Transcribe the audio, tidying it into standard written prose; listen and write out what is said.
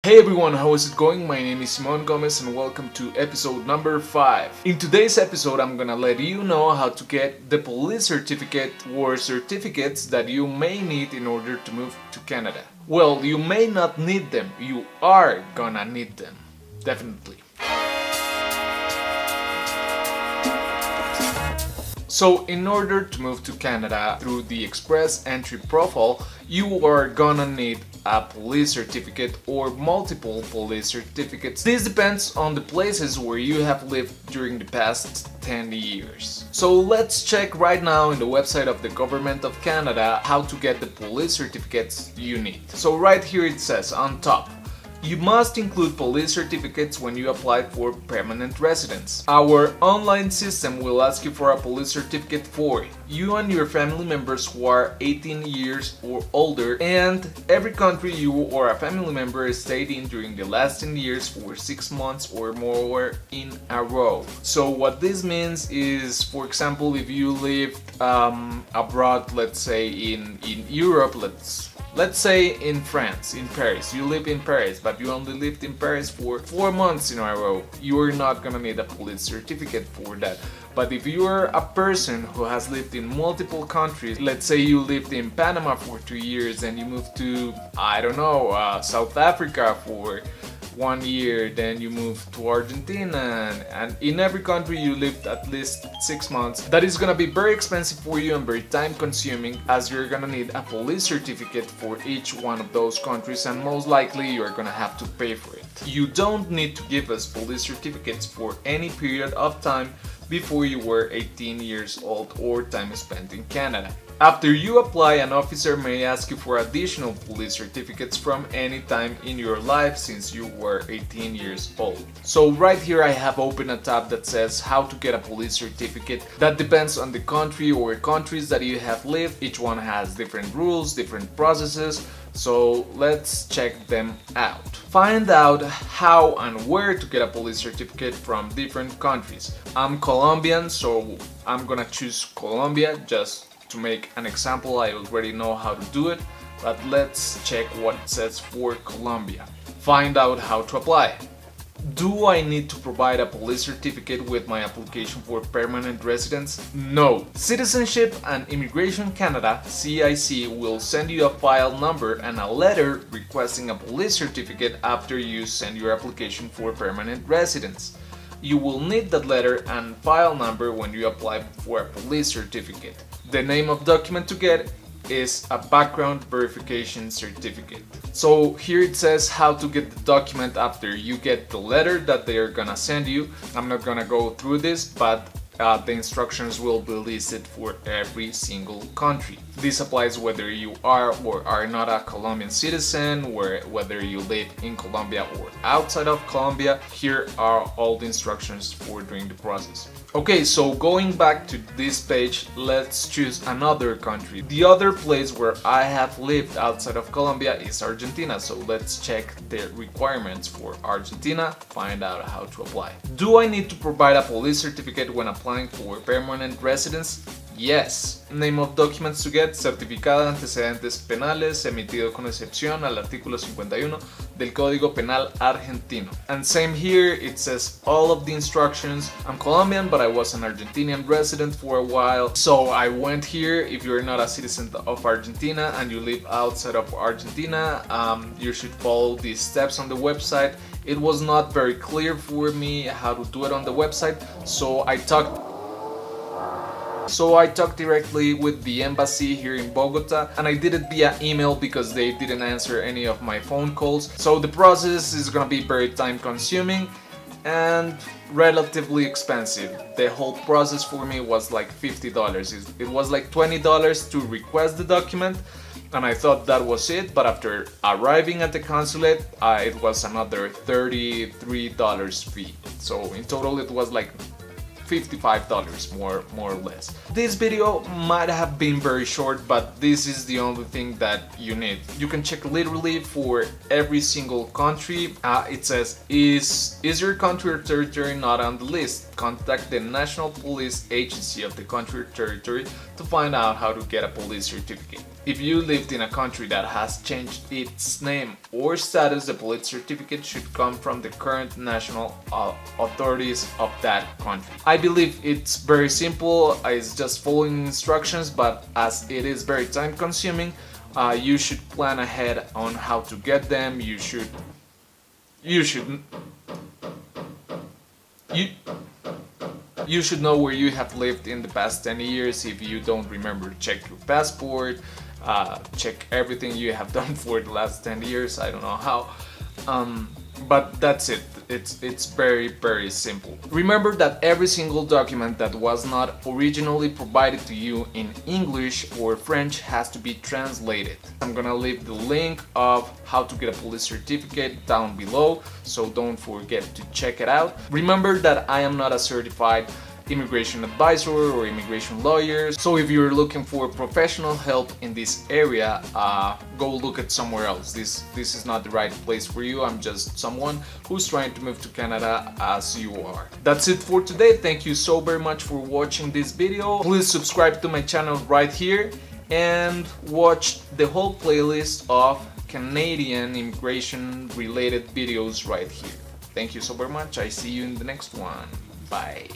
Hey everyone, how is it going? My name is Simon Gomez and welcome to episode number 5. In today's episode, I'm gonna let you know how to get the police certificate or certificates that you may need in order to move to Canada. Well, you may not need them, you are gonna need them. Definitely. So in order to move to Canada through the Express Entry profile, you are gonna need a police certificate or multiple police certificates. This depends on the places where you have lived during the past 10 years. So let's check right now in the website of the Government of Canada how to get the police certificates you need. So right here it says on top, you must include police certificates when you apply for permanent residence. Our online system will ask you for a police certificate for you and your family members who are 18 years or older, and every country you or a family member stayed in during the last 10 years for 6 months or more in a row. So what this means is, for example, if you lived abroad, let's say in Europe, let's say in France, in Paris. You live in Paris, but you only lived in Paris for 4 months in a row. You're not gonna need a police certificate for that. But if you're a person who has lived in multiple countries, let's say you lived in Panama for 2 years and you moved to, I don't know, South Africa for 1 year, then you moved to Argentina, and in every country you lived at least 6 months. That is gonna be very expensive for you and very time consuming, as you're gonna need a police certificate for each one of those countries, and most likely you're gonna have to pay for it. You don't need to give us police certificates for any period of time before you were 18 years old or time spent in Canada. After you apply, an officer may ask you for additional police certificates from any time in your life since you were 18 years old. So right here I have opened a tab that says how to get a police certificate. That depends on the country or countries that you have lived. Each one has different rules, different processes. So let's check them out. Find out how and where to get a police certificate from different countries. I'm Colombian, so I'm gonna choose Colombia just to make an example. I already know how to do it, but let's check what it says for Colombia. Find out how to apply. Do I need to provide a police certificate with my application for permanent residence? No. Citizenship and Immigration Canada, CIC, will send you a file number and a letter requesting a police certificate after you send your application for permanent residence. You will need that letter and file number when you apply for a police certificate. The name of document to get is a background verification certificate. So here it says how to get the document after you get the letter that they are gonna send you. I'm not gonna go through this, but the instructions will be listed for every single country. This applies whether you are or are not a Colombian citizen, whether you live in Colombia or outside of Colombia. Here are all the instructions for doing the process. Okay, so going back to this page, let's choose another country. The other place where I have lived outside of Colombia is Argentina, so let's check the requirements for Argentina, find out how to apply. Do I need to provide a police certificate when applying for permanent residence? Yes. Name of documents to get: certificado de antecedentes penales emitido con excepción al artículo 51 del Código Penal Argentino. And same here, it says all of the instructions. I'm Colombian, but I was an Argentinian resident for a while, so I went here. If you're not a citizen of Argentina and you live outside of Argentina, you should follow these steps on the website. It was not very clear for me how to do it on the website, so I talked directly with the embassy here in Bogota, and I did it via email because they didn't answer any of my phone calls. So the process is gonna be very time consuming and relatively expensive. The whole process for me was like $50. It was like $20 to request the document, and I thought that was it, but after arriving at the consulate, it was another $33 fee. So in total it was like $55 more or less. This video might have been very short, but this is the only thing that you need. You can check literally for every single country. It says, is your country or territory not on the list? Contact the National Police Agency of the country or territory to find out how to get a police certificate. If you lived in a country that has changed its name or status, the police certificate should come from the current national authorities of that country. I believe it's very simple, it's just following instructions, but as it is very time consuming, you should plan ahead on how to get them. You should know where you have lived in the past 10 years. If you don't remember, check your passport, check everything you have done for the last 10 years. I don't know how, but that's it. It's very, very simple. Remember that every single document that was not originally provided to you in English or French has to be translated. I'm gonna leave the link of how to get a police certificate down below, so don't forget to check it out. Remember that I am not a certified immigration advisor or immigration lawyer, so if you're looking for professional help in this area, go look at somewhere else. This is not the right place for you. I'm just someone who's trying to move to Canada as you are. That's it for today. Thank you so very much for watching this video. Please subscribe to my channel right here and watch the whole playlist of Canadian immigration related videos right here. Thank you so very much. I see you in the next one. Bye.